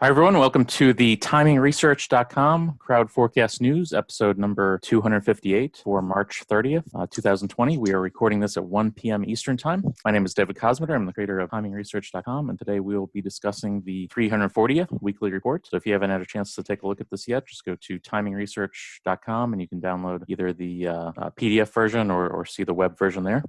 Hi, everyone. Welcome to the TimingResearch.com Crowd Forecast News, episode number 258 for March 30th, 2020. We are recording this at 1 p.m. Eastern Time. My name is David Cosmeter. I'm the creator of TimingResearch.com, and today we will be discussing the 340th weekly report. So if you haven't had a chance to take a look at this yet, just go to TimingResearch.com, and you can download either the PDF version or see the web version there.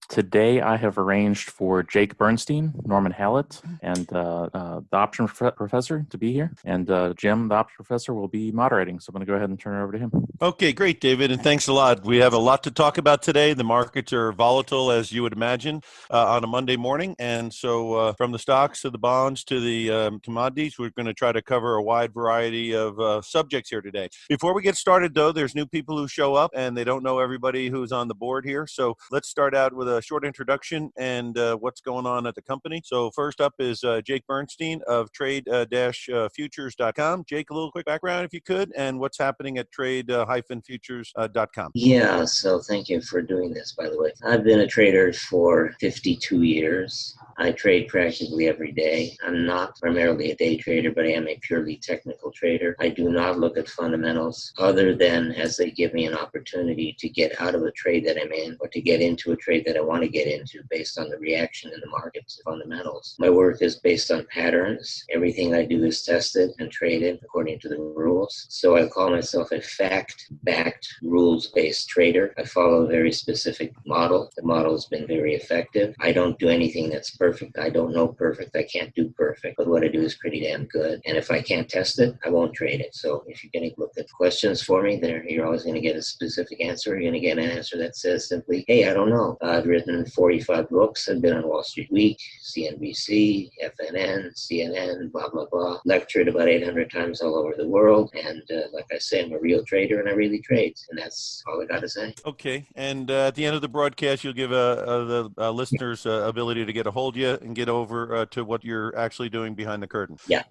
Today, I have arranged for Jake Bernstein, Norman Hallett, and the option professor to be here, and Jim, the ops professor, will be moderating. So I'm going to go ahead and turn it over to him. Okay, great, David, and thanks a lot. We have a lot to talk about today. The markets are volatile, as you would imagine, on a Monday morning, and so from the stocks to the bonds to the commodities, we're going to try to cover a wide variety of subjects here today. Before we get started, though, there's new people who show up, and they don't know everybody who's on the board here. So let's start out with a short introduction and what's going on at the company. So first up is Jake Bernstein of trade-futures.com. Jake, a little quick background, if you could, and what's happening at trade-futures.com. Yeah, so thank you for doing this, by the way. I've been a trader for 52 years. I trade practically every day. I'm not primarily a day trader, but I am a purely technical trader. I do not look at fundamentals other than as they give me an opportunity to get out of a trade that I'm in or to get into a trade that I want to get into based on the reaction in the markets, fundamentals. My work is based on patterns. Everything I do is tested and traded according to the rules. So I call myself a fact-backed, rules-based trader. I follow a very specific model. The model has been very effective. I don't do anything that's perfect. I don't know perfect. I can't do perfect. But what I do is pretty damn good. And if I can't test it, I won't trade it. So if you're going to look at questions for me, you're always going to get a specific answer. You're going to get an answer that says simply, hey, I don't know. I've written 45 books. I've been on Wall Street Week, CNBC, FNN, CNN, blah, blah, blah. Lectured about 800 times all over the world. And like I say, I'm a real trader and I really trade. And that's all I got to say. Okay. And at the end of the broadcast, you'll give the listeners ability to get a hold of you and get over to what you're actually doing behind the curtain. Yeah.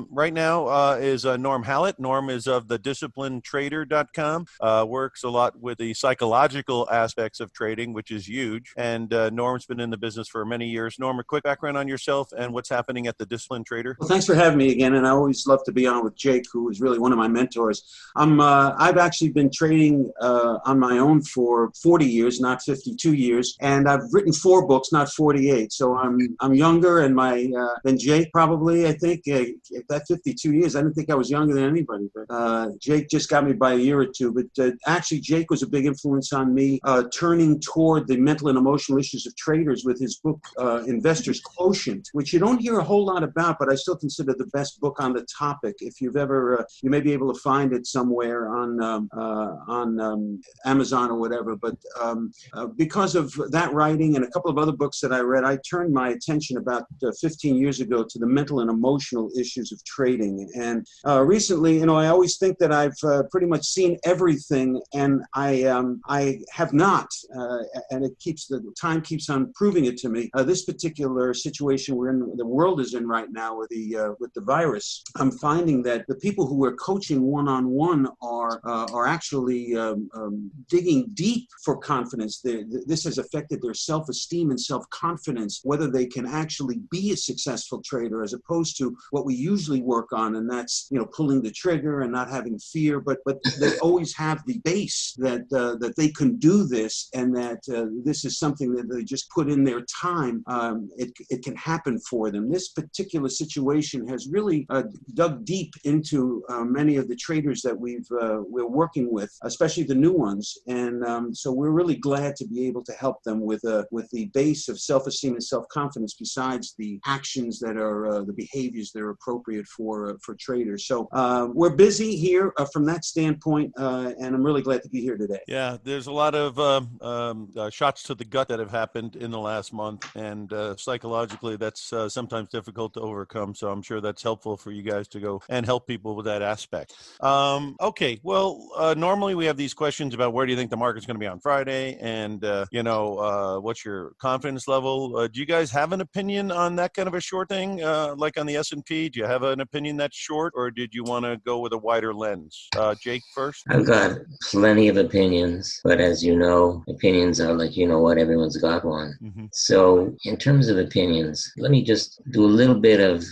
Right now is Norm Hallett. Norm is of the disciplinetrader.com, works a lot with the psychological aspects of trading, which is huge. And Norm's been in the business for many years. Norm, a quick background on yourself and what's happening at the Discipline Trader. Well, thanks for having me again. And I always love to be on with Jake, who is really one of my mentors. I've actually been trading on my own for 40 years, not 52 years. And I've written 4 books, not 48. So I'm younger and than Jake, probably. I think that 52 years, I didn't think I was younger than anybody. But Jake just got me by a year or two. But actually, Jake was a big influence on me turning toward the mental and emotional issues of traders with his book, Investor's Quotient, which you don't hear a whole lot about, but I still consider the best book on the topic. If you've ever, you may be able to find it somewhere on Amazon or whatever. But because of that writing and a couple of other books that I read, I turned my attention about 15 years ago to the mental and emotional issues of trading. And recently, I always think that I've pretty much seen everything, and I have not. And the time keeps on proving it to me. This particular situation the world is in right now with the virus, I'm finding that the people who are coaching one-on-one are actually digging deep for confidence. This has affected their self-esteem and self-confidence, whether they can actually be a successful trader, as opposed to what we usually work on, and that's pulling the trigger and not having fear. But they always have the base that they can do this, and that this is something that they just put in their time. It can happen for them. This particular situation has really dug deep into many of the traders that we're working with, especially the new ones, and so we're really glad to be able to help them with the base of self-esteem and self-confidence, besides the actions that are the behaviors that are appropriate for traders. So we're busy here from that standpoint, and I'm really glad to be here today. Yeah, there's a lot of shots to the gut that have happened in the last month, and psychologically that's sometimes difficult to overcome. So I'm sure that's helpful for you guys to go and help people with that aspect. Okay, well, normally we have these questions about where do you think the market's going to be on Friday, and what's your confidence level? Do you guys have an opinion on that kind of a short thing, like on the S&P? Do you have an opinion that's short, or did you want to go with a wider lens? Jake first. I've got plenty of opinions, but as you know, opinions are like, everyone's got one. Mm-hmm. So in terms of opinions, let me just do a little bit of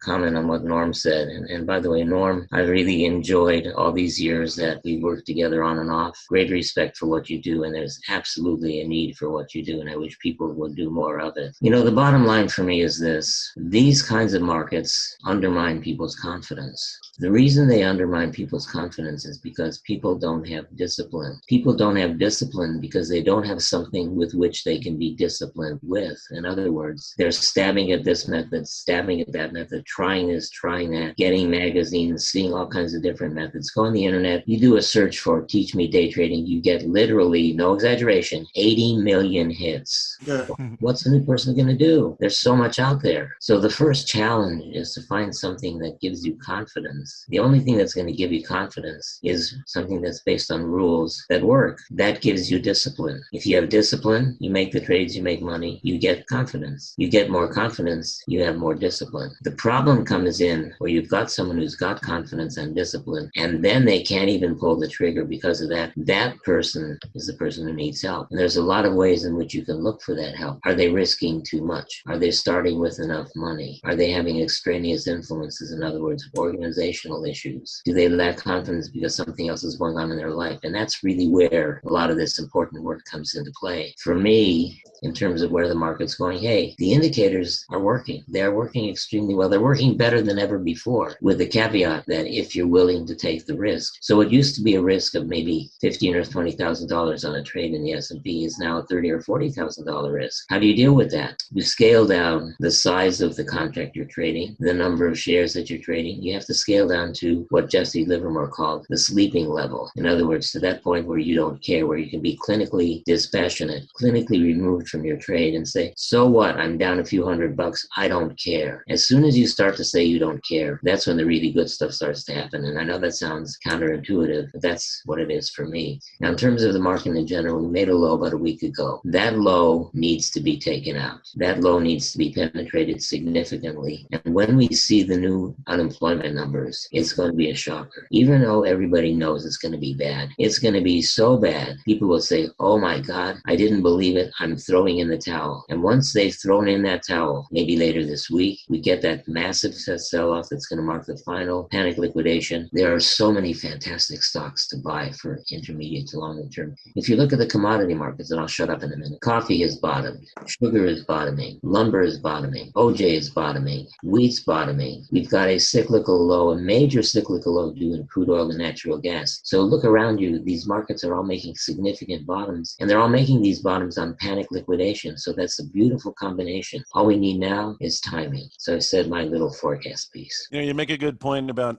comment on what Norm said. And by the way, Norm, I really enjoyed all these years that we worked together on and off. Great respect for what you do, and there's absolutely a need for what you do, and I wish people would do more of it. You know, the bottom line for me is this. These kinds of markets undermine people's confidence. The reason they undermine people's confidence is because people don't have discipline. People don't have discipline because they don't have something with which they can be disciplined with. In other words, they're stabbing at this method, stabbing at that method, trying this, trying that, getting magazines, seeing all kinds of different methods. Go on the internet, you do a search for Teach Me Day Trading, you get literally, no exaggeration, 80 million hits. Yeah. What's a new person going to do? There's so much out there. So the first challenge is to find something that gives you confidence. The only thing that's going to give you confidence is something that's based on rules that work. That gives you discipline. If you have discipline, you make the trades, you make money, you get confidence. You get more confidence, you have more discipline. The problem comes in where you've got someone who's got confidence and discipline, and then they can't even pull the trigger because of that. That person is the person who needs help. And there's a lot of ways in which you can look for that help. Are they risking too much? Are they starting with enough money? Are they having extraneous influences? In other words, organizational issues? Do they lack confidence because something else is going on in their life? And that's really where a lot of this important work comes into play. For me, in terms of where the market's going, hey, the indicators are working. They're working extremely well. They're working better than ever before, with the caveat that if you're willing to take the risk. So what used to be a risk of maybe $15,000 or $20,000 on a trade in the S&P is now a $30,000 or $40,000 risk. How do you deal with that? You scale down the size of the contract you're trading, the number of shares that you're trading. You have to scale down to what Jesse Livermore called the sleeping level. In other words, to that point where you don't care, where you can be clinically dispassionate, clinically removed from your trade and say, so what? I'm down a few $100. I don't care. As soon as you start to say you don't care, that's when the really good stuff starts to happen. And I know that sounds counterintuitive, but that's what it is for me. Now, in terms of the market in general, we made a low about a week ago. That low needs to be taken out. That low needs to be penetrated significantly. And when we see the new unemployment numbers, it's going to be a shocker. Even though everybody knows it's going to be bad, it's going to be so bad, people will say, oh my God, I didn't believe it. I'm throwing in the towel. And once they've thrown in that towel, maybe later this week, we get that massive sell-off that's going to mark the final panic liquidation. There are so many fantastic stocks to buy for intermediate to longer term. If you look at the commodity markets, and I'll shut up in a minute, coffee has bottomed, sugar is bottoming, lumber is bottoming, OJ is bottoming, wheat's bottoming. We've got a cyclical low, a major cyclical low due in crude oil and natural gas. So look around you, these markets are all making significant bottoms, and they're all making these bottoms on panic liquidation. So that's a beautiful combination. All we need now is timing. So I said my little forecast piece. You know, you make a good point about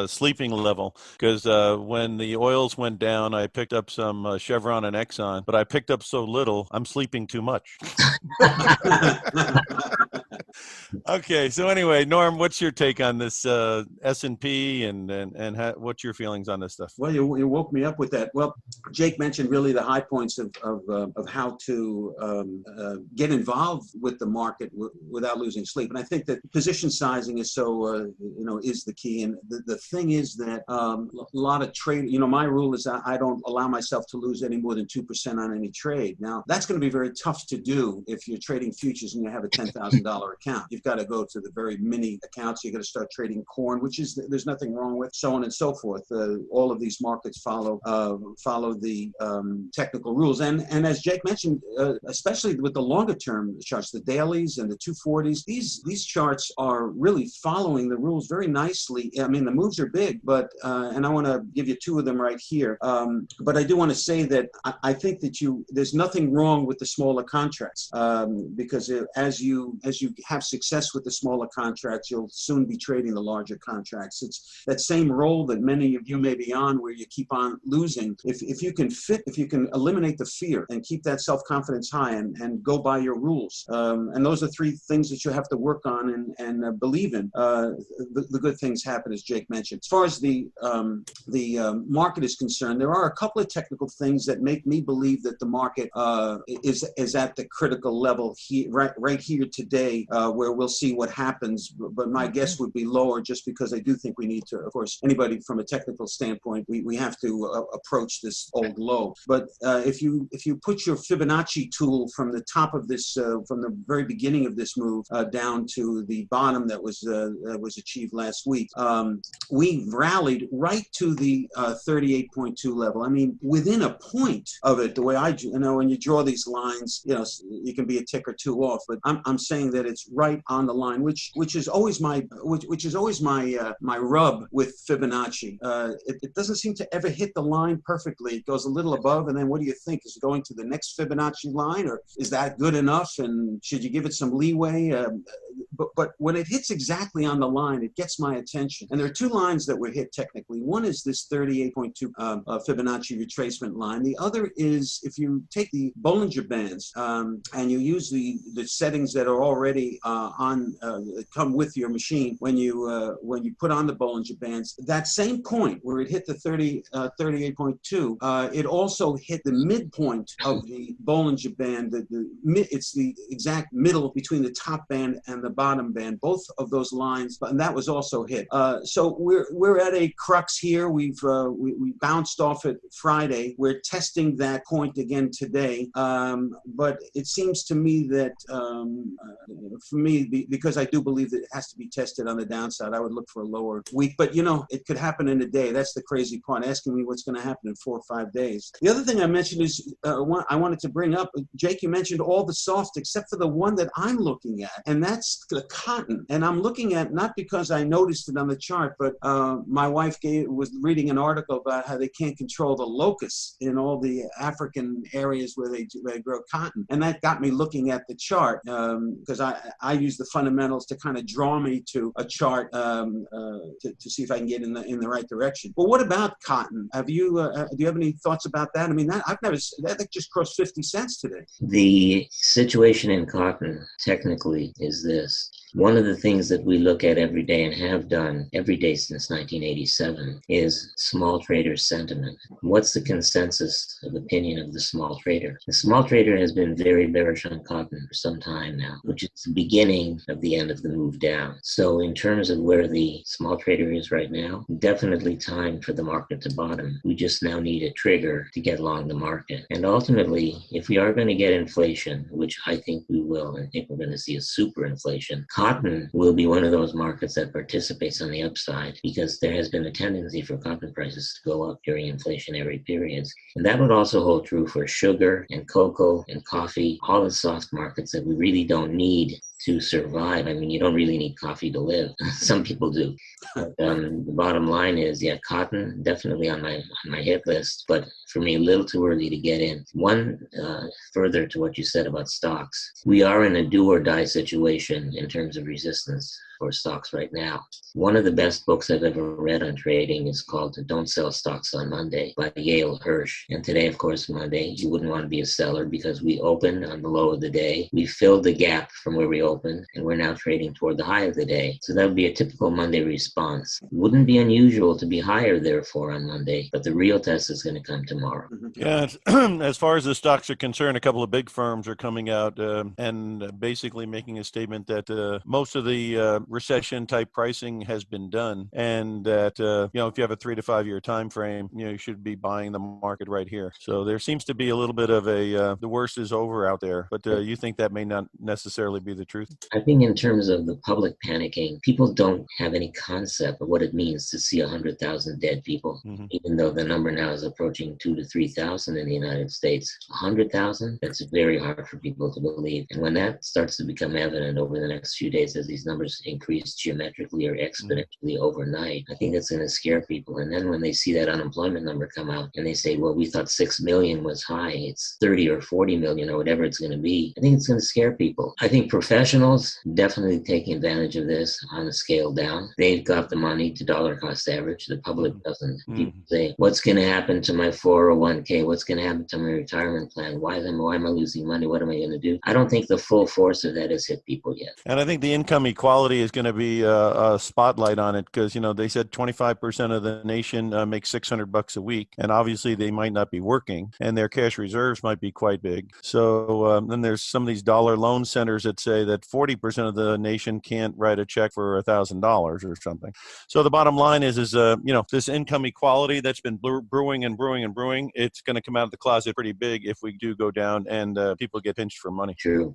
sleeping level, because when the oils went down, I picked up some Chevron and Exxon, but I picked up so little, I'm sleeping too much. Okay, so anyway, Norm, what's your take on this S&P and what's your feelings on this stuff? Well, you woke me up with that. Well, Jake mentioned really the high points of how to get involved with the market without losing sleep. And I think that position sizing is so, is the key. And the thing is that a lot of trade, my rule is I don't allow myself to lose any more than 2% on any trade. Now, that's going to be very tough to do if you're trading futures and you have a $10,000 account. You've got to go to the very mini accounts. You're going to start trading corn, which is, there's nothing wrong with, so on and so forth. All of these markets follow the technical rules. And as Jake mentioned, especially with the longer term charts, the dailies and the 240s, these charts are really following the rules very nicely. I mean, the moves are big, but and I want to give you two of them right here. But I do want to say that I think that there's nothing wrong with the smaller contracts, because as you have success with the smaller contracts, you'll soon be trading the larger contracts. It's that same role that many of you may be on, where you keep on losing. If you can eliminate the fear and keep that self-confidence high and go by your rules, and those are three things that you have to work on and believe in, the good things happen, as Jake mentioned. As far as the market is concerned, there are a couple of technical things that make me believe that the market is at the critical level here, right here today. where we'll see what happens. But my guess would be lower, just because I do think we need to, of course, anybody from a technical standpoint, we have to approach this old low. But if you put your Fibonacci tool from the top of this, from the very beginning of this move down to the bottom that was achieved last week, we rallied right to the 38.2 level. I mean, within a point of it, the way I, when you draw these lines, you can be a tick or two off, but I'm saying that it's right on the line, which is always my my rub with Fibonacci. It doesn't seem to ever hit the line perfectly. It goes a little above, and then what do you think? Is it going to the next Fibonacci line, or is that good enough? And should you give it some leeway? But when it hits exactly on the line, it gets my attention. And there are two lines that were hit technically. One is this 38.2 Fibonacci retracement line. The other is if you take the Bollinger Bands and you use the settings that are already come with your machine when you put on the Bollinger Bands, that same point where it hit the 38.2, it also hit the midpoint of the Bollinger Band. It's the exact middle between the top band and the bottom band, both of those lines, and that was also hit. So we're at a crux here. We bounced off it Friday. We're testing that point again today, but it seems to me that for me, because I do believe that it has to be tested on the downside, I would look for a lower week. But it could happen in a day. That's the crazy part. Asking me what's going to happen in 4 or 5 days. The other thing I mentioned is I wanted to bring up, Jake, you mentioned all the soft except for the one that I'm looking at, and that's the cotton. And I'm looking at, not because I noticed it on the chart, but my wife was reading an article about how they can't control the locusts in all the African areas where they grow cotton. And that got me looking at the chart because I use the fundamentals to kind of draw me to a chart to see if I can get in the right direction. But what about cotton? Do you have any thoughts about that? I mean, that just crossed 50 cents today. The situation in cotton technically is this. One of the things that we look at every day and have done every day since 1987 is small trader sentiment. What's the consensus of opinion of the small trader? The small trader has been very bearish on cotton for some time now, which is the beginning of the end of the move down. So in terms of where the small trader is right now, definitely time for the market to bottom. We just now need a trigger to get along the market. And ultimately, if we are going to get inflation, which I think we will, I think we're going to see a super inflation, cotton will be one of those markets that participates on the upside because there has been a tendency for cotton prices to go up during inflationary periods. And that would also hold true for sugar and cocoa and coffee, all the soft markets that we really don't need to survive. I mean, you don't really need coffee to live. Some people do. But, the bottom line is, cotton definitely on my hit list, but for me, a little too early to get in. One, further to what you said about stocks, we are in a do or die situation in terms of resistance for stocks right now. One of the best books I've ever read on trading is called Don't Sell Stocks on Monday by Yale Hirsch. And today, of course, Monday, you wouldn't want to be a seller because we opened on the low of the day. We filled the gap from where we opened, and we're now trading toward the high of the day. So that would be a typical Monday response. Wouldn't be unusual to be higher, therefore, on Monday, but the real test is going to come tomorrow. Yeah, as far as the stocks are concerned, a couple of big firms are coming out and basically making a statement that most of the recession type pricing has been done, and that if you have a 3 to 5 year time frame, you should be buying the market right here. So there seems to be a little bit of the worst is over out there, but you think that may not necessarily be the truth? I think in terms of the public panicking, people don't have any concept of what it means to see 100,000 dead people, even though the number now is approaching 2,000 to 3,000 in the United States. 100,000, that's very hard for people to believe. And when that starts to become evident over the next few days as these numbers increase geometrically or exponentially overnight, I think that's going to scare people. And then when they see that unemployment number come out and they say, well, we thought 6 million was high, it's 30 or 40 million or whatever it's going to be, I think it's going to scare people. I think professionals definitely taking advantage of this on a scale down. They've got the money to dollar cost average. The public doesn't. People say, what's going to happen to my 401k? What's going to happen to my retirement plan? Why am I losing money? What am I going to do? I don't think the full force of that has hit people yet. And I think the income equality is going to be a spotlight on it because, they said 25% of the nation makes $600 a week. And obviously they might not be working and their cash reserves might be quite big. So then there's some of these dollar loan centers that say that 40% of the nation can't write a check for $1,000 or something. So the bottom line is this income equality that's been brewing and brewing and brewing, it's going to come out of the closet pretty big if we do go down and people get pinched for money. True.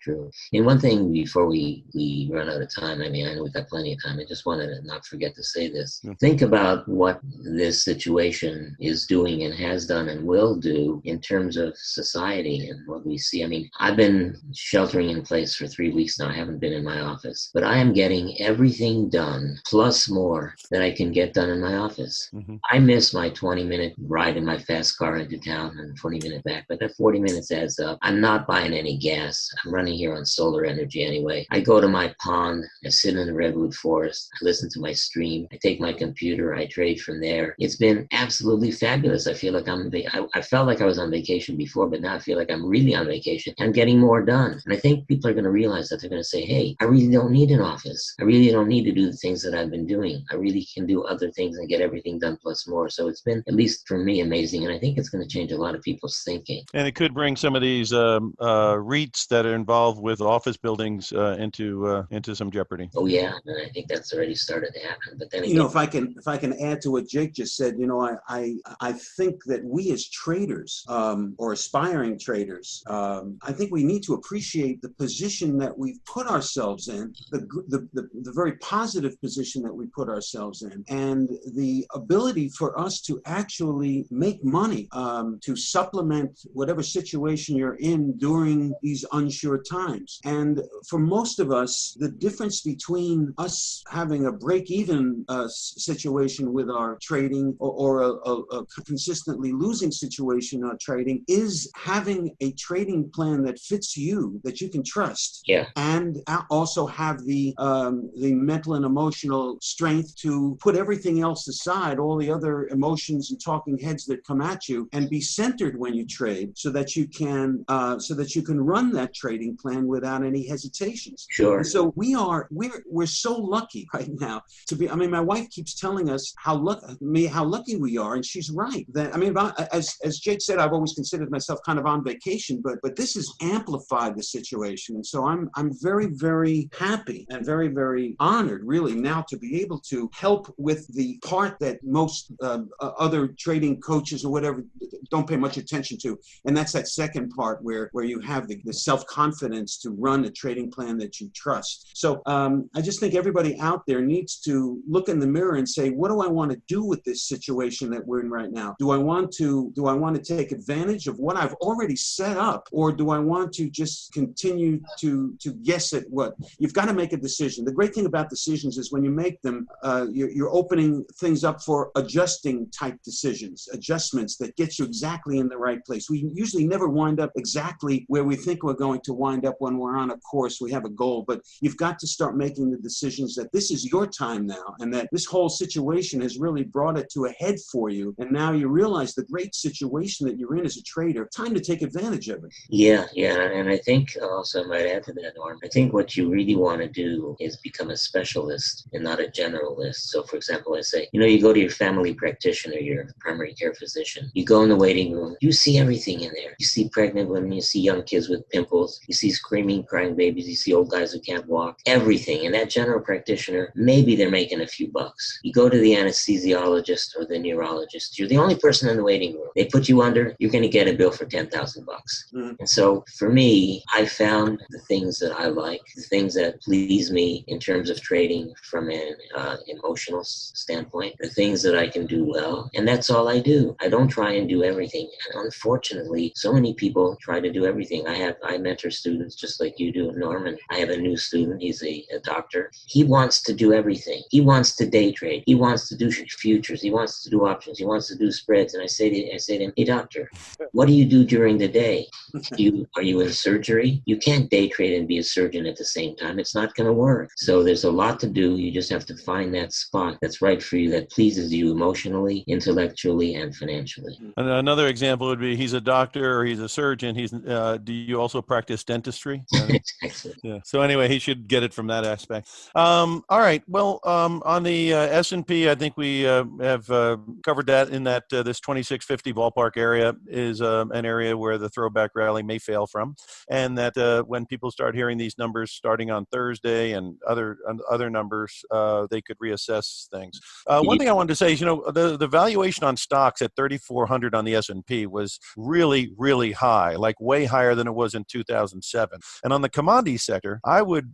And one thing before we run out of time, I know we've got plenty of time. I just wanted to not forget to say this. Yeah. Think about what this situation is doing and has done and will do in terms of society and what we see. I've been sheltering in place for 3 weeks now. I haven't been in my office, but I am getting everything done plus more that I can get done in my office. Mm-hmm. I miss my 20-minute ride in my fast car into town and 20-minute back, but that 40 minutes adds up. I'm not buying any gas. I'm running here on solar energy anyway. I go to my pond, I sit in the redwood forest, I listen to my stream, I take my computer, I trade from there. It's been absolutely fabulous. I feel like I felt like I was on vacation before, but now I feel like I'm really on vacation. I'm getting more done. And I think people are going to realize that. They're going to say, hey, I really don't need an office. I really don't need to do the things that I've been doing. I really can do other things and get everything done plus more. So it's been, at least for me, amazing. And I think it's going to change a lot of people's thinking. And it could bring some of these REITs that are involved with office buildings into some jeopardy. Oh yeah, and I think that's already started to happen. But then again, if I can add to what Jake just said, I think that we as traders or aspiring traders, I think we need to appreciate the position that we've put ourselves in, the very positive position that we put ourselves in, and the ability for us to actually make money to supplement whatever situation you're in during these unsure times. And for most of us, the difference between us having a break-even situation with our trading or a consistently losing situation on trading is having a trading plan that fits you, that you can trust. Yeah. And also have the mental and emotional strength to put everything else aside, all the other emotions and talking heads that come at you, and be centered when you trade, so that you can run that trading plan without any hesitations. Sure. And so we're so lucky right now to be. My wife keeps telling us how lucky we are, and she's right. That as Jake said, I've always considered myself kind of on vacation, but this has amplified the situation, and so I'm very, very happy and very, very honored, really, now to be able to help with the part that most other trading coaches or whatever don't pay much attention to, and that's that second part where you have the self-confidence to run a trading plan that you trust. So I just think everybody out there needs to look in the mirror and say, what do I want to do with this situation that we're in right now? Do I want to take advantage of what I've already set up, or do I want to just continue to guess at what? You've got to make a decision. The great thing about decisions is when you make them, you're opening things up for adjusting type decisions, adjustments that get you exactly in the right place. We usually never wind up exactly where we think we're going to wind up when we're on a course, we have a goal, but you've got to start making the decisions that this is your time now, and that this whole situation has really brought it to a head for you, and now you realize the great situation that you're in as a trader. Time to take advantage of it. Yeah, and I think also I might add to that, Norm, I think what you really want to do is become a specialist and not a generalist. So for example, I say, you go to your family practitioner, your primary care physician, you go in the waiting room, you see everything in there. You see pregnant women, you see young kids with pimples, you see screaming, crying babies, you see old guys who can't walk, everything. And that general practitioner, maybe they're making a few bucks. You go to the anesthesiologist or the neurologist, you're the only person in the waiting room. They put you under, you're going to get a bill for $10,000. Mm-hmm. And so for me, I found the things that I like, the things that please me in terms of trading from an emotional standpoint, the things that I can do well. And that's all I do. I don't try and do everything. And unfortunately, so many people try to do everything. I mentor students just like you do, Norman. I have a new student. He's a doctor. He wants to do everything. He wants to day trade. He wants to do futures. He wants to do options. He wants to do spreads. And I say to him, hey, doctor, what do you do during the day? Are you in surgery? You can't day trade and be a surgeon at the same time. It's not going to work. So there's a lot to do. You just have to find that spot that's right for you, that pleases you emotionally, intellectually, and financially. And another example would be he's a doctor or he's a surgeon. Do you also practice dentistry? Yeah. So anyway, he should get it from that aspect. All right. Well, on the S&P, I think we have covered that in that this 2650 ballpark area is an area where the throwback rally may fail from, and that when people start hearing these numbers starting on Thursday and other numbers, they could reassess things. One thing I wanted to say is, the valuation on stocks at 3,400 on the S&P was really, really high, like way higher than it was in 2007. And on the commodity sector, I would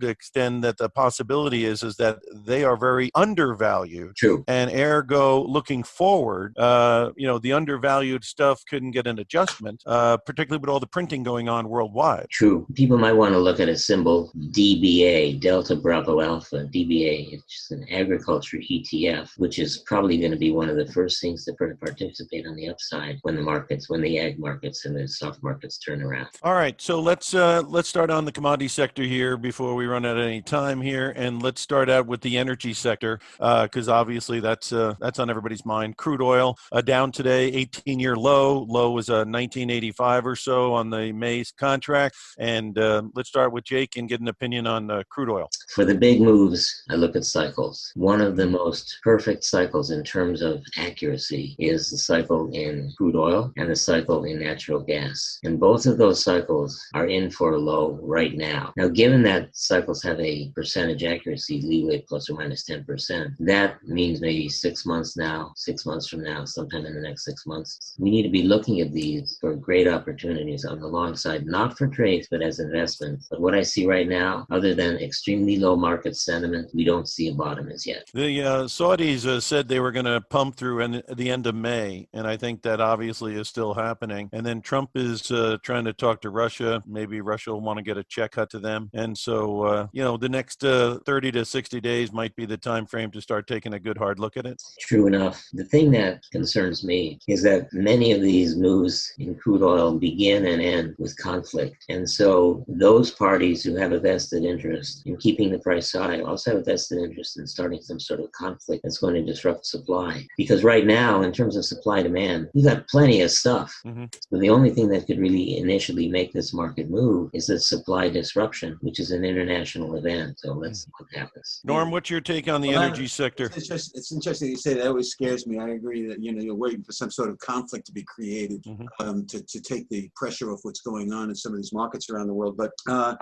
extend that the possibility is that they are very undervalued. True. And ergo, looking forward, the undervalued stuff couldn't get an adjustment, particularly with all the printing going on worldwide. True. People might want to look at a symbol DBA, Delta Bravo Alpha. DBA, it's an agriculture ETF, which is probably going to be one of the first things to participate on the upside when the ag markets and the soft markets turn around. All right, so let's start on the commodity sector here before we run out of any time here, and let's start out with the energy sector because obviously that's on everybody's mind. Crude oil down today, 18-year low. Low was 1985 or so on the May contract, and let's start with Jake and get an opinion on crude oil. For the big moves, I look at cycles. One of the most perfect cycles in terms of accuracy is the cycle in crude oil and the cycle in natural gas. And both of those cycles are in for a low right now. Now, given that cycles have a percentage accuracy leeway plus or minus 10%, that means maybe 6 months now, 6 months from now, sometime in the next 6 months, we need to be looking at these for great opportunities on the long side, not for trades, but as investment. But what I see right now, other than extremely low market sentiment, we don't see a bottom as yet. The Saudis said they were going to pump through the end of May, and I think that obviously is still happening. And then Trump is trying to talk to Russia. Maybe Russia will want to get a check cut to them. And so, the next 30 to 60 days might be the time frame to start taking a good hard look at it. True enough. The thing that concerns me is that many of these moves in crude oil begin and end with conflict. And so those parties who have a vested interest in keeping the price high also have a vested interest in starting some sort of conflict that's going to disrupt supply. Because right now, in terms of supply demand, we've got plenty of stuff. Mm-hmm. So the only thing that could really initially make this market move is the supply disruption, which is an international event. So let's see what happens. Norm, what's your take on the energy sector? It's interesting you say that. It always scares me. I agree that you're waiting for some sort of conflict to be created to take the pressure off what's going on in some of these markets around the world. But the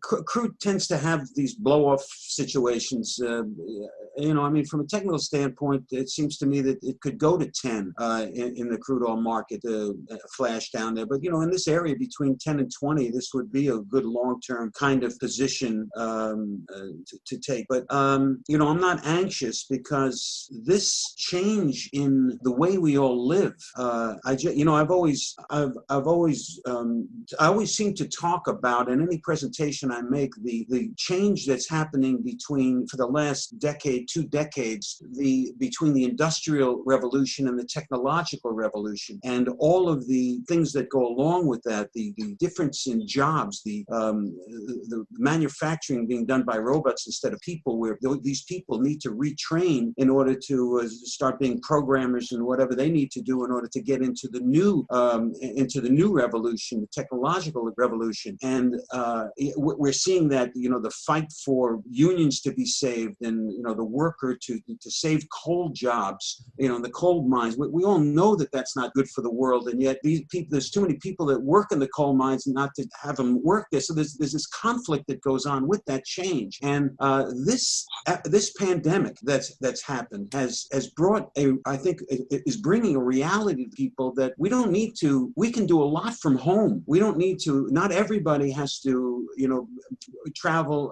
crude tends to have these blow-off situations. From a technical standpoint, it seems to me that it could go to 10 in the crude oil market, flash down there. But, in this area between 10 and 20, this would be a good long-term kind of position to take. But, I'm not anxious because this change in the way we all live, I always seem to talk about in any presentation I make the change that's happening for the last decade, 2 decades, between the industrial revolution and the technological revolution, and all of the things that go along with that, the difference in jobs, the manufacturing being done by robots instead of people, where these people need to retrain in order to start being programmers and whatever they need to do in order to get into the new revolution, the technological revolution. And we're seeing that the fight for unions to be saved, and the worker to save coal jobs, in the coal mines. We all know that that's not good for the world, and yet these people, there's too many people that work in the coal mines not to have them work there. So there's this conflict that goes on with that change. And this pandemic that's happened has brought is bringing a reality to people that we can do a lot from home. We don't need to. Not everybody has to travel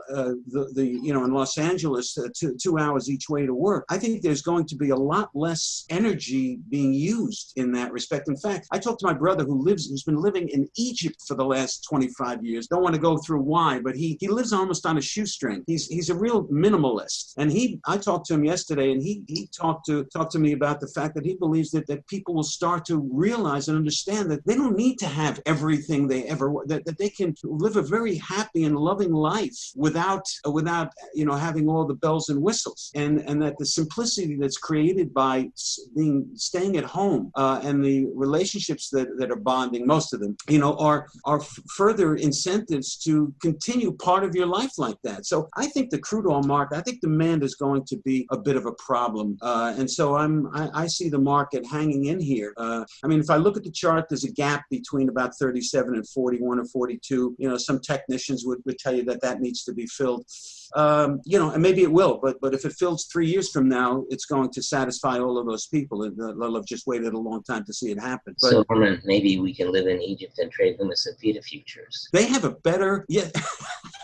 in Los Angeles 2 hours each way to work. I think there's going to be a lot less energy being used in that respect. In fact, I talked to my brother who's been living in Egypt for the last 25 years. Don't want to go through why, but he lives almost on a shoestring. He's a real minimalist. And I talked to him yesterday, and he talked to me about the fact that he believes that people will start to realize and understand that they don't need to have everything they ever that they can live a very happy and loving life without having all the bells and whistles, and that the simplicity that's created by by staying at home, and the relationships that are bonding, most of them, are further incentives to continue part of your life like that. So I think the crude oil market, I think demand is going to be a bit of a problem, and so I see the market hanging in here. If I look at the chart, there's a gap between about 37 and 41 or 42. Some technicians would tell you that needs to be filled. And maybe it will, but if it fills 3 years from now, it's going to satisfy all of those people. They'll have just waited a long time to see it happen. But so, Norman, maybe we can live in Egypt and trade humus and pita futures. They have a better,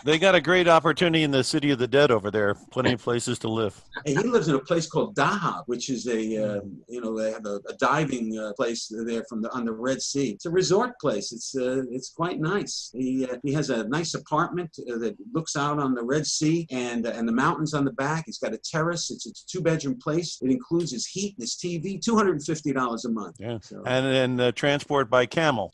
They got a great opportunity in the city of the dead over there. Plenty of places to live. He lives in a place called Dahab, which is they have a diving place there on the Red Sea. It's a resort place. It's quite nice. He has a nice apartment that looks out on the Red Sea and the mountains on the back. He's got a terrace. It's a 2-bedroom place. It includes his heat, his TV, $250 a month. Yeah, so. And then transport by camel.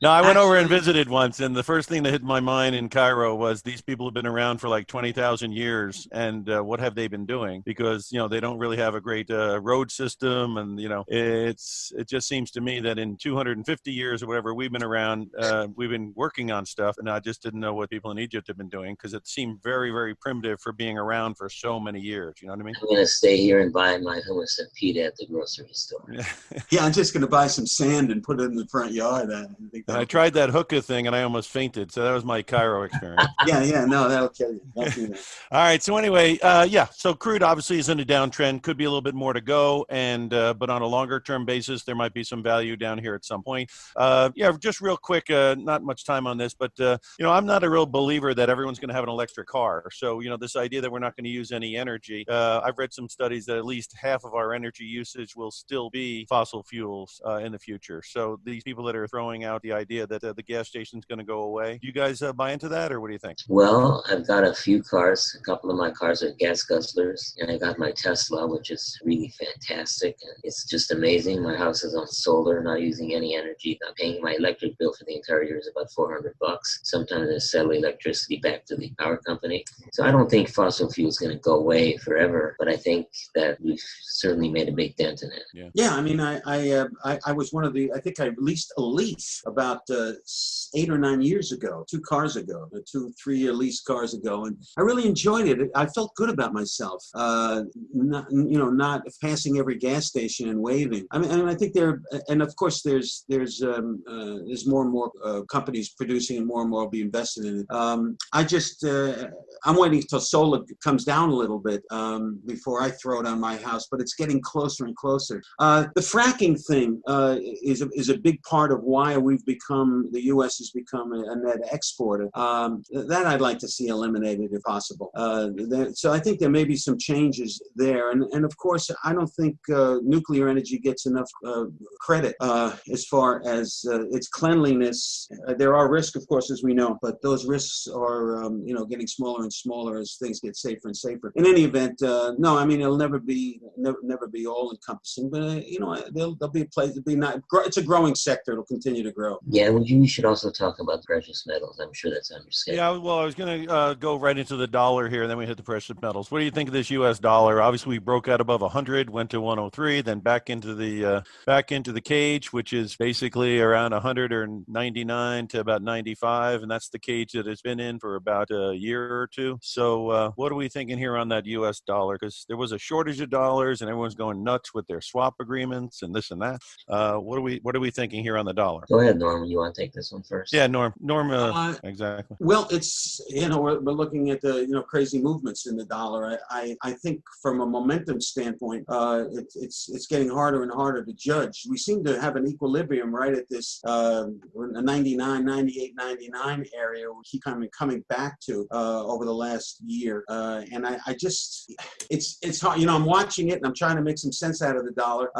No, I went over and visited once, and the first thing that hit my mind in Cairo was these people have been around for like 20,000 years, and what have they been doing? Because, they don't really have a great road system, and, it just seems to me that in 250 years or whatever we've been around, we've been working on stuff, and I just didn't know what people in Egypt have been doing, because it seemed very, very primitive for being around for so many years. You know what I mean? I'm going to stay here and buy my hummus and pita at the grocery store. Yeah, I'm just going to buy some sand and put it in the front yard. I tried that hookah thing and I almost fainted. So that was my Cairo experience. No, that'll kill you. Don't do that. All right. So anyway, so crude obviously is in a downtrend. Could be a little bit more to go. And but on a longer term basis, there might be some value down here at some point. Just real quick, not much time on this, but I'm not a real believer that everyone's going to have an electric car. So this idea that we're not going to use any energy. I've read some studies that at least half of our energy usage will still be fossil fuels in the future. So these people that are throwing out the idea that the gas station's going to go away. Do you guys buy into that, or what do you think? Well, I've got a few cars. A couple of my cars are gas guzzlers, and I got my Tesla, which is really fantastic. And it's just amazing. My house is on solar, not using any energy. I'm paying my electric bill for the entire year is about $400. Sometimes I sell electricity back to the power company. So I don't think fossil fuel is going to go away forever, but I think that we've certainly made a big dent in it. Yeah, I was one of the, I think I leased a Leaf about 8 or 9 years ago, 2 cars ago, 2-3-year lease cars ago, and I really enjoyed it. I felt good about myself, not passing every gas station and waving. I think and of course there's more and more companies producing, and more will be invested in it. I'm waiting until solar comes down a little bit before I throw it on my house, but it's getting closer and closer. The fracking thing is a big part of why the U.S. has become a net exporter. That I'd like to see eliminated if possible. So I think there may be some changes there. And of course, I don't think nuclear energy gets enough credit as far as its cleanliness. There are risks, of course, as we know, but those risks are getting smaller and smaller as things get safer and safer. In any event, it'll never be all encompassing, but there'll be a place. It's a growing sector. It'll continue to grow. Yeah, we should also talk about precious metals. I'm sure that's on your schedule. Yeah, well, I was going to go right into the dollar here, and then we hit the precious metals. What do you think of this U.S. dollar? Obviously, we broke out above 100, went to 103, then back into the cage, which is basically around 199 to about 95, and that's the cage that it's been in for about a year or two. So, what are we thinking here on that U.S. dollar? Because there was a shortage of dollars, and everyone's going nuts with their swap agreements and this and that. What are we thinking here on the dollar? Go ahead, Norm. You want to take this one first? Yeah, Norm, exactly. Well, it's, we're looking at the, crazy movements in the dollar. I think from a momentum standpoint, it's getting harder and harder to judge. We seem to have an equilibrium right at this 99, 98, 99 area we keep coming back to over the last year. And it's hard. I'm watching it and I'm trying to make some sense out of the dollar.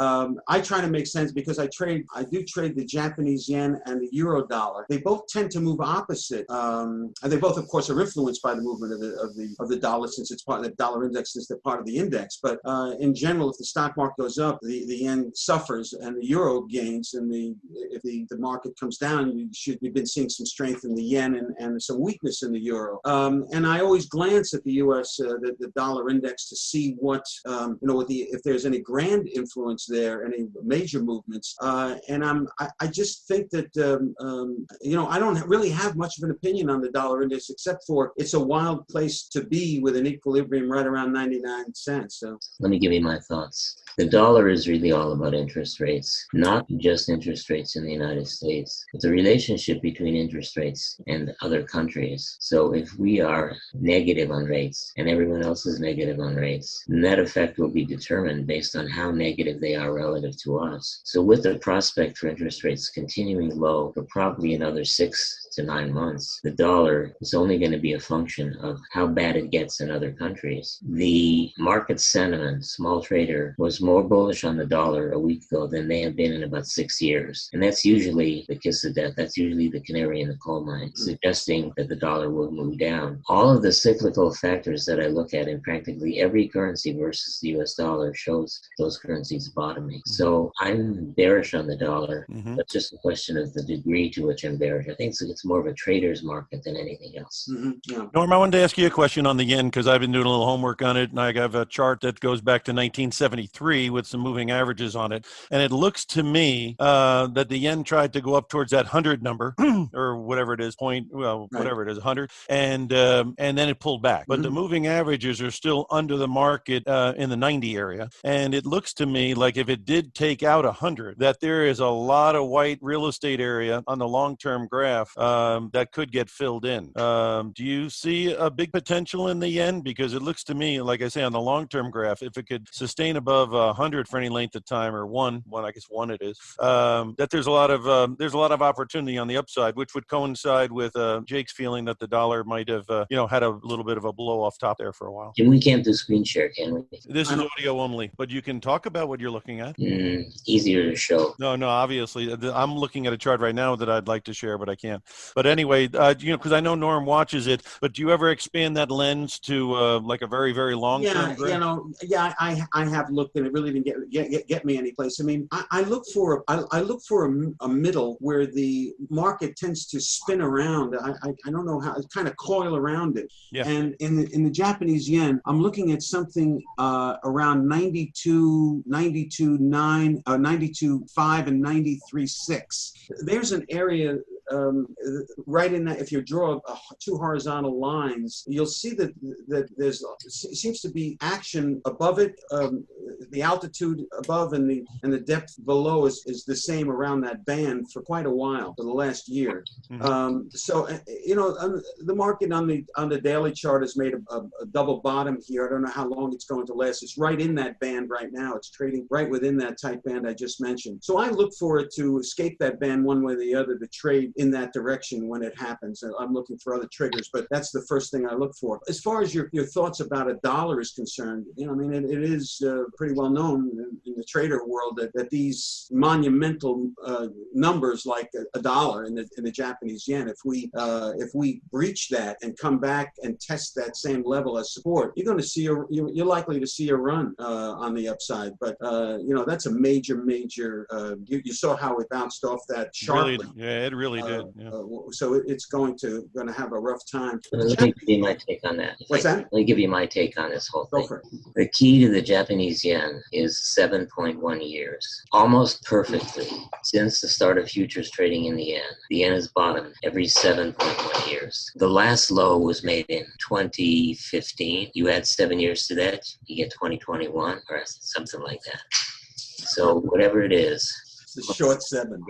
I try to make sense because I do trade the Japanese yen and the euro dollar. They both tend to move opposite. And they both, of course, are influenced by the movement of the dollar, since it's part of the dollar index, since they're part of the index. But in general, if the stock market goes up, the yen suffers and the euro gains. And if the market comes down, we've been seeing some strength in the yen and some weakness in the euro. And I always glance at the U.S. The dollar index to see what, if there's any grand influence there, any major movements. And I just think that, I don't really have much of an opinion on the dollar index, except for it's a wild place to be with an equilibrium right around 99 cents. So let me give you my thoughts. The dollar is really all about interest rates, not just interest rates in the United States. It's a relationship between interest rates and other countries. So if we are negative on rates and everyone else is negative on rates, net effect will be determined based on how negative they are relative to us. So with the prospect for interest rates continuing low for probably another 6 to 9 months, the dollar is only going to be a function of how bad it gets in other countries. The market sentiment, small trader, was more bullish on the dollar a week ago than they have been in about 6 years. And that's usually the kiss of death. That's usually the canary in the coal mine, suggesting that the dollar will move down. All of the cyclical factors that I look at in practically every currency versus the US dollar shows those currencies bottoming. So I'm bearish on the dollar. That's just a question of the degree to which I'm bearish. I think it's more of a trader's market than anything else. Yeah. Norm, I wanted to ask you a question on the yen because I've been doing a little homework on it, and I have a chart that goes back to 1973 with some moving averages on it. And it looks to me that the yen tried to go up towards that 100 number or whatever it is, whatever it is, 100, and then it pulled back. But the moving averages are still under the market in the 90 area. And it looks to me like if it did take out 100, that there is a lot of white real estate area on the long-term graph that could get filled in. Do you see a big potential in the yen? Because it looks to me, like I say, on the long-term graph, if it could sustain above 100 for any length of time, or one it is, that there's a lot of opportunity on the upside, which would coincide with Jake's feeling that the dollar might have, had a little bit of a blow off top there for a while. We can't do screen share, can we? This is audio only, but you can talk about what you're looking at. Easier to show. No, obviously. I'm looking at a chart right now that I'd like to share, but I can't. But anyway, because I know Norm watches it, but do you ever expand that lens to like a very, very long term? I have looked, and it really didn't get me any place. I mean, I look for a middle where the market tends to spin around. I don't know how, kind of coil around it. Yeah. And in the Japanese yen, I'm looking at something around 92.9, 92.5, and 93.6. There's an area right in that. If you draw two horizontal lines, you'll see that there's seems to be action above it. The altitude above and the depth below is the same around that band for quite a while, for the last year. So the market on the daily chart has made a double bottom here. I don't know how long it's going to last. It's right in that band right now. It's trading right within that tight band I just mentioned. So I look for it to escape that band one way or the other, to trade in that direction when it happens. I'm looking for other triggers, but that's the first thing I look for. As far as your thoughts about a dollar is concerned, it is pretty well known in the trader world that these monumental numbers like a dollar in the Japanese yen, if we breach that and come back and test that same level as support, you're going to see you're likely to see a run on the upside. But that's a major. You saw how it bounced off that sharply. It really did. Yeah. So it's going to have a rough time. Let me give you my take on that. What's that? Let me give you my take on this whole thing. Go for it. The key to the Japanese yen is 7.1 years. Almost perfectly, since the start of futures trading in the yen has bottomed every 7.1 years. The last low was made in 2015. You add 7 years to that, you get 2021 or something like that. So whatever it is, It's a short 7.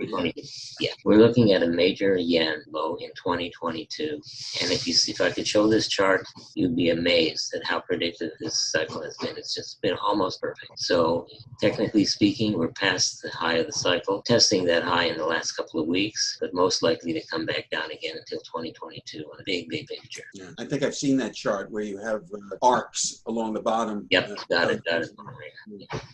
Yeah, we're looking at a major yen low in 2022. And if I could show this chart, you'd be amazed at how predictive this cycle has been. It's just been almost perfect. So technically speaking, we're past the high of the cycle, testing that high in the last couple of weeks, but most likely to come back down again until 2022 on a big picture. Yeah, I think I've seen that chart where you have arcs along the bottom. Yep, got it. All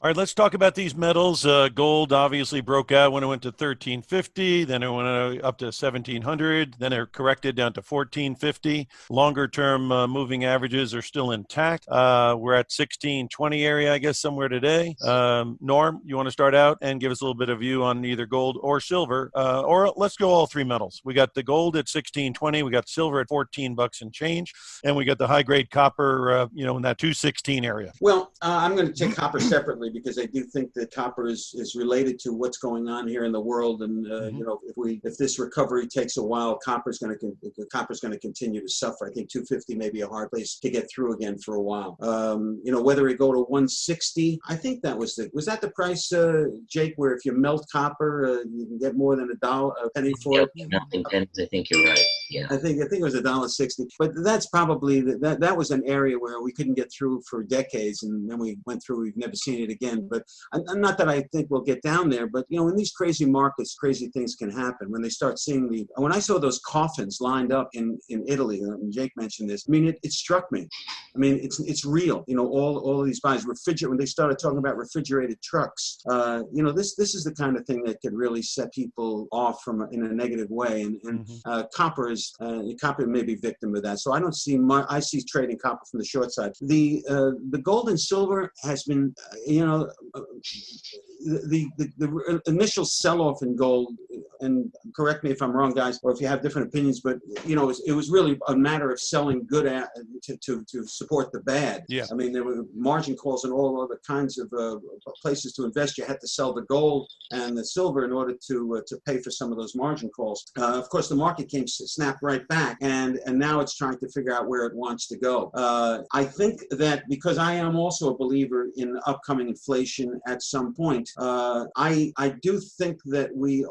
right, let's talk about these metals. Gold obviously broke broke out when it went to 1350, then it went up to 1700, then it corrected down to 1450. Longer term moving averages are still intact. We're at 1620 area, I guess, somewhere today. Norm, you want to start out and give us a little bit of view on either gold or silver, or let's go all three metals. We got the gold at 1620, we got silver at $14 and change, and we got the high grade copper, in that 216 area. Well, I'm going to take copper separately because I do think that copper is related to what's going on here in the world, and if this recovery takes a while, copper's going to continue to suffer. I think 250 may be a hard place to get through again for a while. Whether it go to 160, I think that was that the price, Jake, where if you melt copper, you can get more than a penny for it. Melting pennies. I think you're right. Yeah. I think it was $1.60, but that's probably that was an area where we couldn't get through for decades, and then we went through. We've never seen it again. But not that I think we'll get down there, but in these crazy markets, crazy things can happen. When they start seeing when I saw those coffins lined up in Italy, and Jake mentioned this. I mean, it struck me. I mean, it's real. All of these buys, when they started talking about refrigerated trucks, this is the kind of thing that could really set people off in a negative way. And copper may be victim of that. So I don't see much. I see trading copper from the short side. The gold and silver has been, the initial sell-off in gold, and correct me if I'm wrong, guys, or if you have different opinions, but it was really a matter of selling good to support the bad. Yeah. I mean, there were margin calls and all other kinds of places to invest. You had to sell the gold and the silver in order to pay for some of those margin calls. Of course, the market snapped right back, and now it's trying to figure out where it wants to go. I think that because I am also a believer in upcoming inflation at some point, I do think that we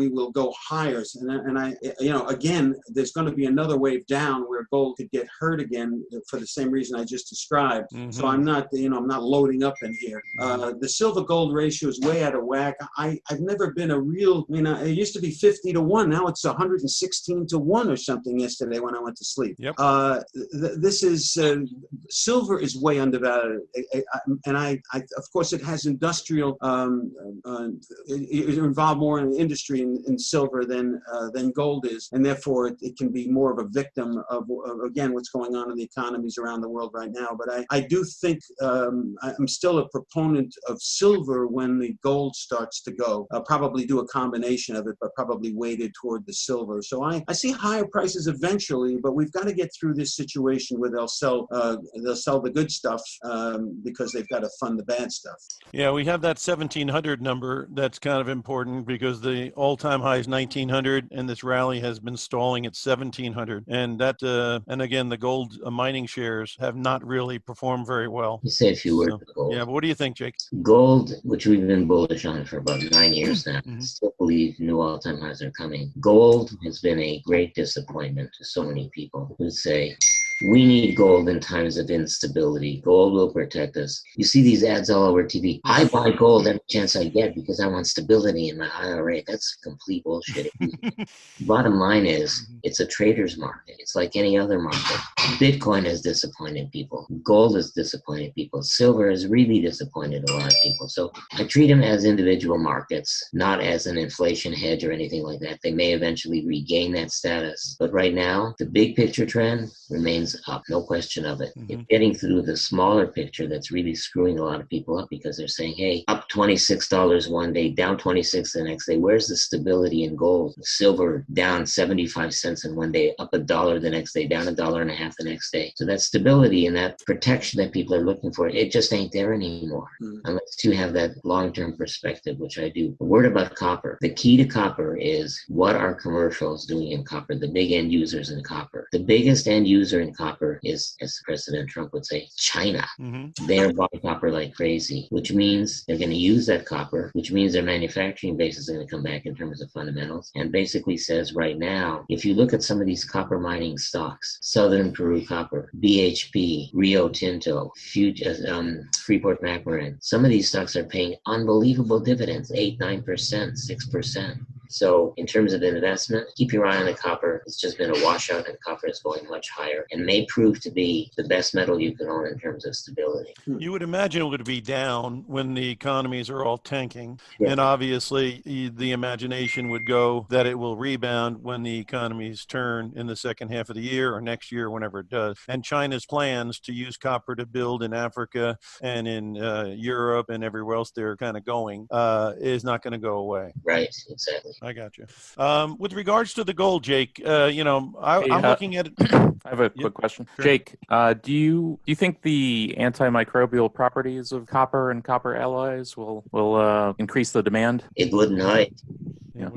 will go higher, and I again, there's going to be another wave down where gold could get hurt again for the same reason I just described. So I'm not loading up in here. The silver gold ratio is way out of whack. I've never been it used to be 50 to 1. Now it's 116 to 1 or something yesterday when I went to sleep. Yep. This is silver is way undervalued, and I of course it has industrial it involved more in industry in silver than gold is, and therefore it can be more of a victim of again what's going on in the economies around the world right now. But I do think I'm still a proponent of silver when the gold starts to go. I'll probably do a combination of it, but probably weighted toward the silver. So I see higher prices eventually, but we've got to get through this situation where they'll sell the good stuff because they've got to fund the bad stuff. Yeah, we have that 1700 number that's kind of important because the all-time high is 1900, and this rally has been stalling at 1700. And that, and again, the gold mining shares have not really performed very well. You say a few words. Gold. Yeah, but what do you think, Jake? Gold, which we've been bullish on for about 9 years now, still believe new all-time highs are coming. Gold has been a great disappointment to so many people who say, we need gold in times of instability. Gold will protect us. You see these ads all over TV. I buy gold every chance I get because I want stability in my IRA. That's complete bullshit. Bottom line is, it's a trader's market. It's like any other market. Bitcoin has disappointed people. Gold has disappointed people. Silver has really disappointed a lot of people. So I treat them as individual markets, not as an inflation hedge or anything like that. They may eventually regain that status. But right now, the big picture trend remains up, no question of it. It's getting through the smaller picture that's really screwing a lot of people up because they're saying, hey, up $26 one day, down 26 the next day. Where's the stability in gold? Silver down 75 cents in one day, up $1 the next day, down $1.50 the next day. So that stability and that protection that people are looking for, it just ain't there anymore. Unless you have that long-term perspective, which I do. A word about copper. The key to copper is what are commercials doing in copper, the big end users in copper. The biggest end user in copper is, as President Trump would say, China. They're buying copper like crazy, which means they're going to use that copper, which means their manufacturing base is going to come back in terms of fundamentals, and basically says right now, if you look at some of these copper mining stocks, Southern Peru Copper, BHP, Rio Tinto, Freeport-McMoRan, some of these stocks are paying unbelievable dividends, 8, 9%, 6%. So in terms of investment, keep your eye on the copper. It's just been a washout, and copper is going much higher and may prove to be the best metal you can own in terms of stability. You would imagine it would be down when the economies are all tanking. Yeah. And obviously, the imagination would go that it will rebound when the economies turn in the second half of the year or next year, whenever it does. And China's plans to use copper to build in Africa and in Europe and everywhere else they're kind of going is not going to go away. Right, exactly. I got you. With regards to the gold, Jake, I'm looking at it. I have a quick question. Sure. Jake, do you think the antimicrobial properties of copper and copper alloys will increase the demand? It wouldn't hide. Yeah.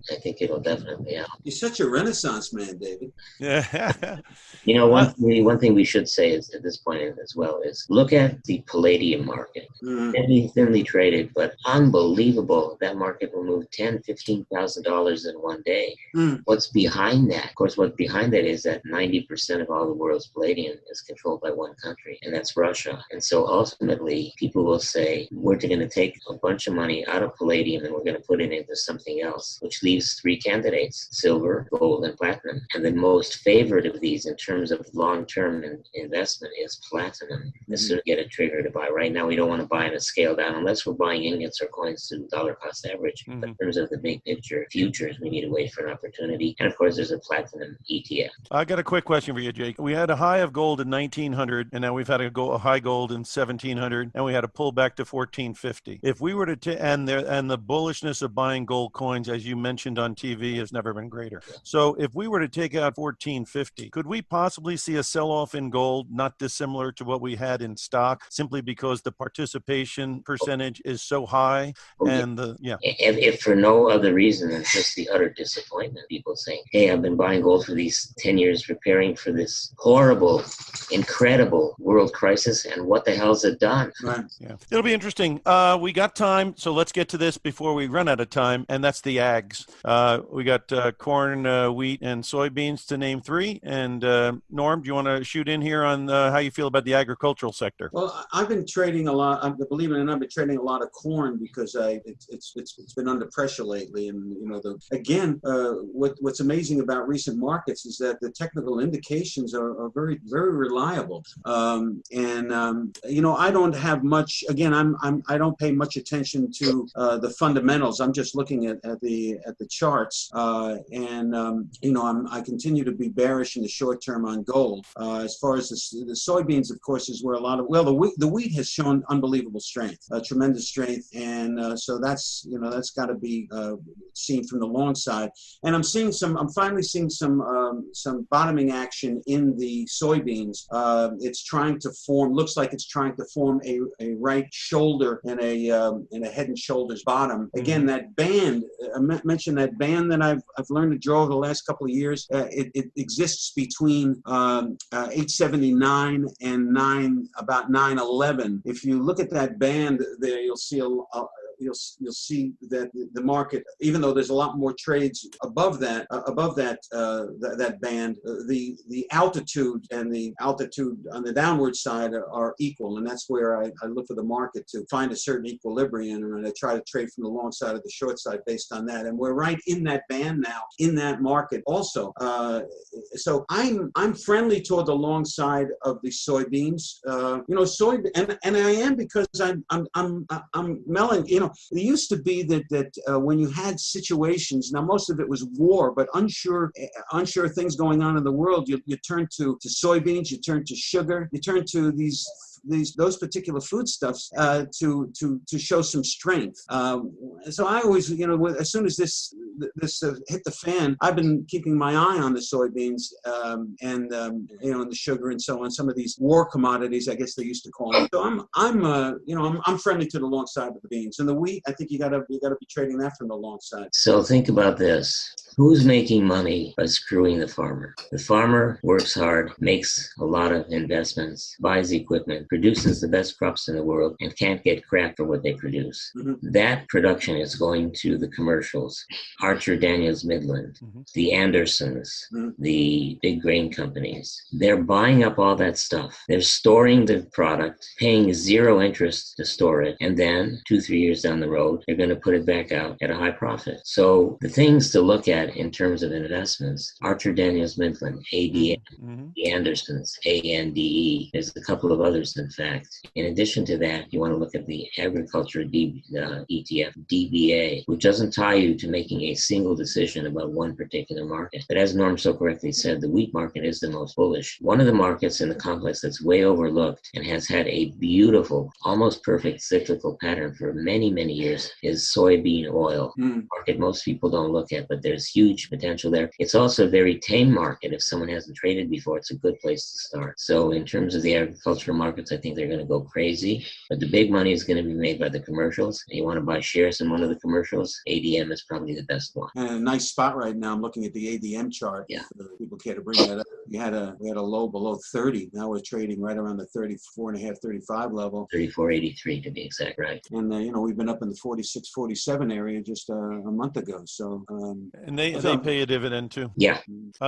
I think it'll definitely help. You're such a Renaissance man, David. Yeah. You know, one thing we should say is at this point as well is look at the palladium market. Thinly traded, but unbelievable. That market will move $10,000-$15,000 in one day. What's behind that? Of course, what's behind that is that 90% of all the world's palladium is controlled by one country, and that's Russia. And so ultimately, people will say, we're going to take a bunch of money out of palladium and we're going to put it into something else, which leaves three candidates: silver, gold, and platinum. And the most favored of these in terms of long-term investment is platinum. This is to get a trigger to buy. Right now, we don't want to buy in a scale down unless we're buying ingots or coins to dollar cost average. But in terms of the big picture, futures, we need to wait for an opportunity. And of course, there's a platinum ETF. I got a quick question for you, Jake. We had a high of gold in 1900, and now we've had a high gold in 1700, and we had a pullback to 1450. If we were to and the bullishness of buying gold coins, as you mentioned on TV, has never been greater. So if we were to take out 1450, could we possibly see a sell-off in gold not dissimilar to what we had in stock, simply because the participation percentage is so high? And if for no other reason than just the utter disappointment, people saying, hey, I've been buying gold for these 10 years preparing for this horrible, incredible world crisis, and what the hell's it done? Right. Yeah, it'll be interesting. We got time, so let's get to this before we run out of time, and that's the ags. We got corn, wheat, and soybeans to name three. And Norm, do you want to shoot in here on how you feel about the agricultural sector? Well, I've been trading a lot. Believe it or not, I've been trading a lot of corn because it's been under pressure lately. And what's amazing about recent markets is that the technical indications are very, very reliable. I don't have much. Again, I don't pay much attention to the fundamentals. I'm just looking at the charts, I continue to be bearish in the short term on gold. As far as the soybeans, of course, is where a lot of the wheat has shown unbelievable strength, tremendous strength, and so that's got to be seen from the long side. And I'm finally seeing some bottoming action in the soybeans. It's trying to form. Looks like it's trying to form a right shoulder and a head and shoulders bottom. Again, that band. I mentioned that band that I've learned to draw over the last couple of years. It exists between 879 and about 911. If you look at that band there, you'll see you'll see that the market, even though there's a lot more trades above that band, the altitude and the altitude on the downward side are equal, and that's where I look for the market to find a certain equilibrium, and I try to trade from the long side or the short side based on that. And we're right in that band now, in that market also. So I'm friendly toward the long side of the soybeans. And I am because I'm melon. It used to be that when you had situations, now most of it was war, but unsure things going on in the world, you turn to soybeans, you turn to sugar, you turn to those particular foodstuffs to show some strength. So I always, as soon as this hit the fan, I've been keeping my eye on the soybeans and the sugar and so on. Some of these war commodities, I guess they used to call them. So I'm friendly to the long side of the beans. And the wheat, I think you gotta be trading that from the long side. So think about this. Who's making money by screwing the farmer? The farmer works hard, makes a lot of investments, buys equipment, produces the best crops in the world and can't get crap for what they produce. That production is going to the commercials, Archer Daniels Midland, the Andersons, the big grain companies. They're buying up all that stuff. They're storing the product, paying zero interest to store it, and then 2-3 years down the road, they're going to put it back out at a high profit. So the things to look at in terms of investments, Archer Daniels Midland, ADM, the Andersons, ANDE. There's a couple of others, in fact. In addition to that, you want to look at the agriculture ETF, DBA, which doesn't tie you to making a single decision about one particular market. But as Norm so correctly said, the wheat market is the most bullish. One of the markets in the complex that's way overlooked and has had a beautiful, almost perfect cyclical pattern for many, many years is soybean oil. Market most people don't look at, but there's huge potential there. It's also a very tame market. If someone hasn't traded before, it's a good place to start. So in terms of the agricultural markets, I think they're going to go crazy, but the big money is going to be made by the commercials. You want to buy shares in one of the commercials, ADM is probably the best one. And a nice spot right now. I'm looking at the ADM chart. Yeah. People care to bring that up. We had a low below 30. Now we're trading right around the 34.5, 35 level. 34.83 to be exact, right? And we've been up in the 46, 47 area just a month ago. So and they pay a dividend too. Yeah.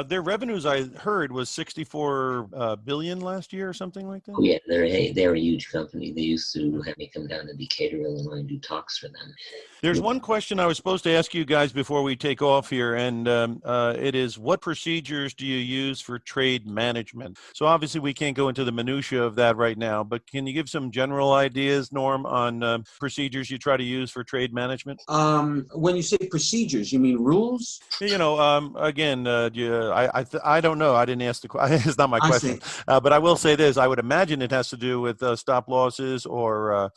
Their revenues, I heard, was 64 billion last year or something like that. Oh yeah, they're a huge company. They used to have me come down to Decatur, Illinois, and do talks for them. There's one question I was supposed to ask you guys before we take off here, and it is, what procedures do you use for trade management? So obviously we can't go into the minutia of that right now, but can you give some general ideas, Norm, on procedures you try to use for trade management? When you say procedures, you mean rules? Again, I don't know. I didn't ask the question. It's not my question. But I will say this. I would imagine it has to do with stop losses or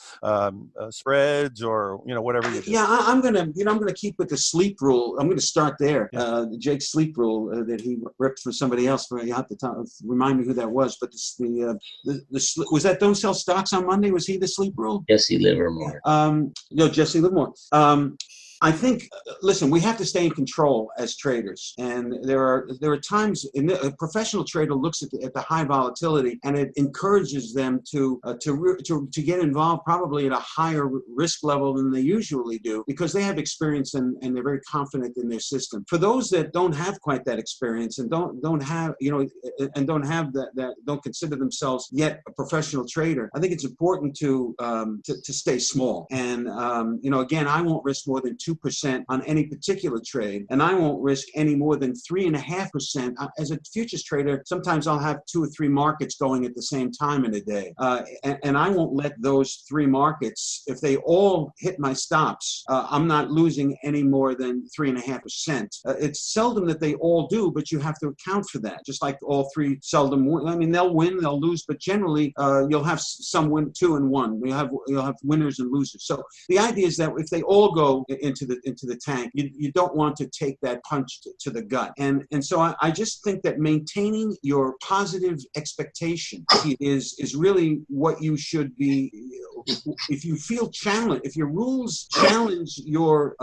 spreads or, whatever you do. Yeah, I'm gonna keep with the sleep rule. I'm gonna start there. Yeah. Jake's sleep rule that he ripped for somebody else. You have to remind me who that was. But was that don't sell stocks on Monday? Was he the sleep rule? Jesse Livermore. No, Jesse Livermore. I think, listen, we have to stay in control as traders, and there are times a professional trader looks at the high volatility, and it encourages them to get involved probably at a higher risk level than they usually do, because they have experience and they're very confident in their system. For those that don't have quite that experience and don't have that don't consider themselves yet a professional trader, I think it's important to stay small. And again, I won't risk more than 2% on any particular trade, and I won't risk any more than 3.5%. As a futures trader, sometimes I'll have 2 or 3 markets going at the same time in a day, and I won't let those 3 markets, if they all hit my stops, I'm not losing any more than 3.5%. It's seldom that they all do, but you have to account for that. Just like all 3 seldom win. I mean, they'll win, they'll lose, but generally you'll have some win 2 and 1. You'll have winners and losers. So the idea is that if they all go into the tank, you don't want to take that punch to the gut. And so I just think that maintaining your positive expectation is really what you should be. If you feel challenged, if your rules challenge your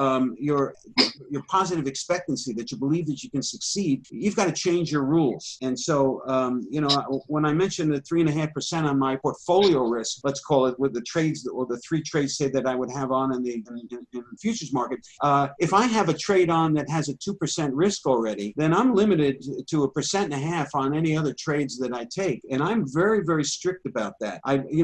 positive expectancy that you believe that you can succeed, you've got to change your rules. And so, when I mentioned the 3.5% on my portfolio risk, let's call it, with the trades or the 3 trades, say, that I would have on in the futures market, if I have a trade on that has a 2% risk already, then I'm limited to 1.5% on any other trades that I take. And I'm very, very strict about that.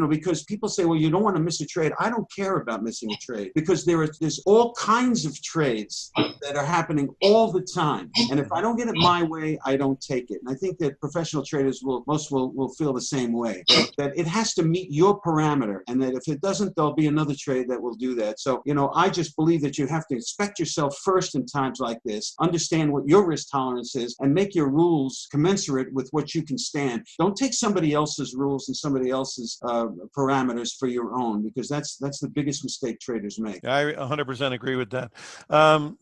Because people say, well, you don't want to miss a trade. I don't care about missing a trade, because there's all kinds of trades that are happening all the time. And if I don't get it my way, I don't take it. And I think that professional traders will feel the same way, that it has to meet your parameter, and that if it doesn't, there'll be another trade that will do that. So, I just believe that you have to inspect yourself first in times like this, understand what your risk tolerance is, and make your rules commensurate with what you can stand. Don't take somebody else's rules and somebody else's parameters for your own, because that's the biggest mistake traders make. I 100% agree with that.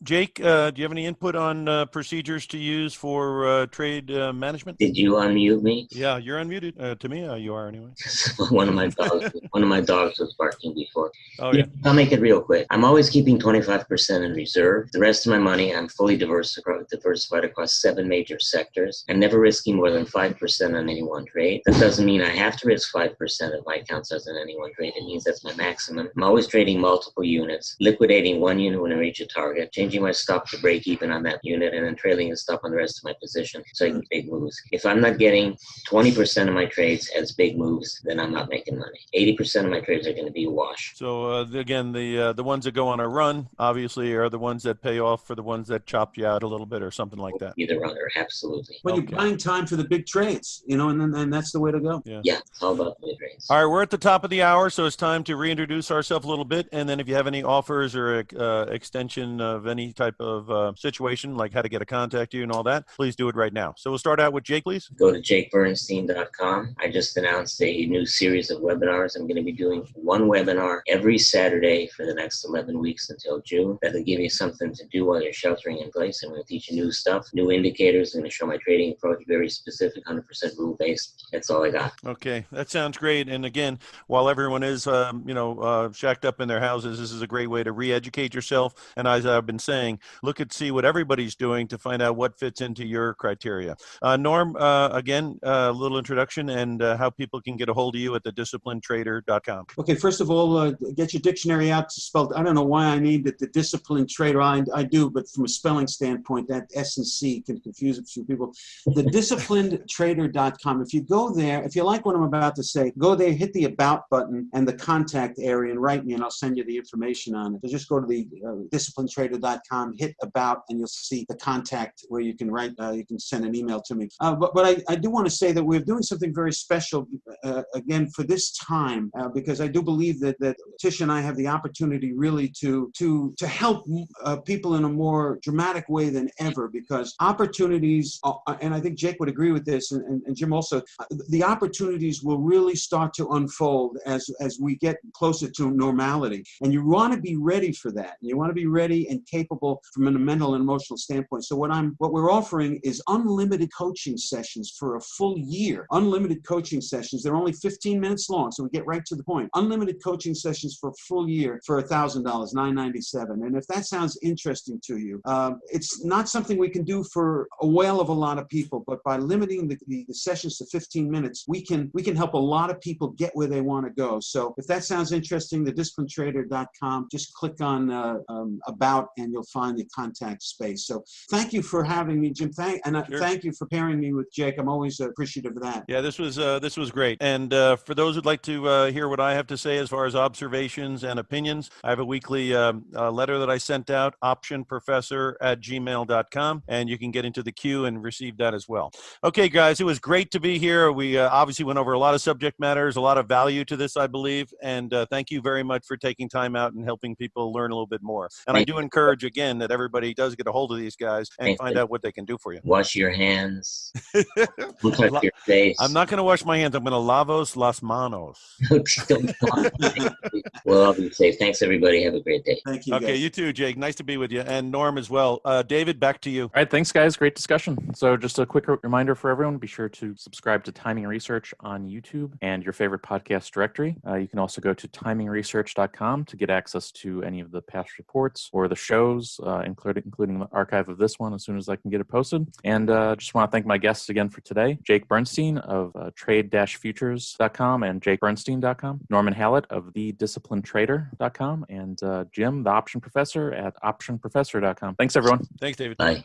Jake, do you have any input on procedures to use for trade management? Did you unmute me? Yeah, you're unmuted. To me, you are anyway. one of my dogs was barking before. Oh, yeah. I'll make it real quick. I'm always keeping 25% in reserve. The rest of my money, I'm fully diversified across 7 major sectors. I'm never risking more than 5% on any one trade. That doesn't mean I have to risk 5% of my accounts as in any one trade. It means that's my maximum. I'm always trading multiple units, liquidating one unit when I reach a target, changing my stop to break even on that unit, and then trailing a stop on the rest of my position so I can big moves. If I'm not getting 20% of my trades as big moves, then I'm not making money. 80% of my trades are going to be a wash. So again, the ones that go on a run, obviously, are the ones that pay off for the ones that chop you out a little bit or something like that. Be the runner, absolutely. When you're buying time for the big trades, and that's the way to go. Yeah, it's all about the trades. All right, we're at the top of the hour, so it's time to reintroduce ourselves a little bit. And then if you have any offers or extension of any type of situation, like how to get a contact you and all that, please do it right now. So we'll start out with Jake, please. Go to jakebernstein.com. I just announced a new series of webinars. I'm going to be doing one webinar every Saturday for the next 11 weeks until June. That'll give you something to do while you're sheltering in place. I'm going to teach you new stuff, new indicators. I'm going to show my trading approach, very specific, 100% rule-based. That's all I got. Okay, that sounds great. And again, while everyone is, shacked up in their houses, this is a great way to re-educate yourself. And as I've been saying, see what everybody's doing to find out what fits into your criteria. Norm, again, a little introduction and how people can get a hold of you at thedisciplinedtrader.com. Okay, first of all, get your dictionary out to spell. I don't know why I need the disciplined trader. I do, but from a spelling standpoint, that S and C can confuse a few people. Thedisciplinedtrader.com. If you go there, if you like what I'm about to say, go there, hit the About button and the contact area and write me, and I'll send you the information on it. So just go to the disciplinedtrader.com, hit About, and you'll see the contact where you can write. You can send an email to me. But I do want to say that we're doing something very special again for this time, because I do believe that Tish and I have the opportunity really to help people in a more dramatic way than ever, because opportunities, and I think Jake would agree with this, and Jim also, the opportunities will really start to unfold as we get closer to normality. And you want to be ready for that. You want to be ready and capable from a mental and emotional standpoint. So what we're offering is unlimited coaching sessions for a full year. Unlimited coaching sessions. They're only 15 minutes long, so we get right to the point. Unlimited coaching sessions for a full year for $1,000, $997. And if that sounds interesting to you, it's not something we can do for a whale of a lot of people, but by limiting the sessions to 15 minutes, we can help a lot of people get where they want to go. So if that sounds interesting, thedisciplinedtrader.com, just click on About and you'll find the contact space. So thank you for having me, Jim. Thank you for pairing me with Jake. I'm always appreciative of that. Yeah, this was great. And for those who'd like to hear what I have to say as far as observations and opinions, I have a weekly letter that I sent out, optionprofessor@gmail.com, and you can get into the queue and receive that as well. Okay, guys, it was great to be here. We obviously went over a lot of subject matters, a lot of value to this, I believe, and thank you very much for taking time out and helping people learn a little bit more. And I do encourage, again, that everybody does get a hold of these guys and find out what they can do for you. Wash your hands. Touch your face. I'm not going to wash my hands. I'm going to lavos las manos. Well, I'll be safe. Thanks, everybody. Have a great day. Thank you. Okay, guys. you too, Jake. Nice to be with you. And Norm as well. David, back to you. All right, thanks, guys. Great discussion. So just a quick reminder for everyone, be sure to subscribe to Timing Research on YouTube and your favorite podcast directory. You can also go to TimingResearch.com to get access to any of the past reports or the shows, including the archive of this one as soon as I can get it posted. And just want to thank my guests again for today, Jake Bernstein of trade-futures.com and jakebernstein.com, Norman Hallett of thedisciplinedtrader.com, and Jim, the option professor at optionprofessor.com. Thanks, everyone. Thanks, David. Bye.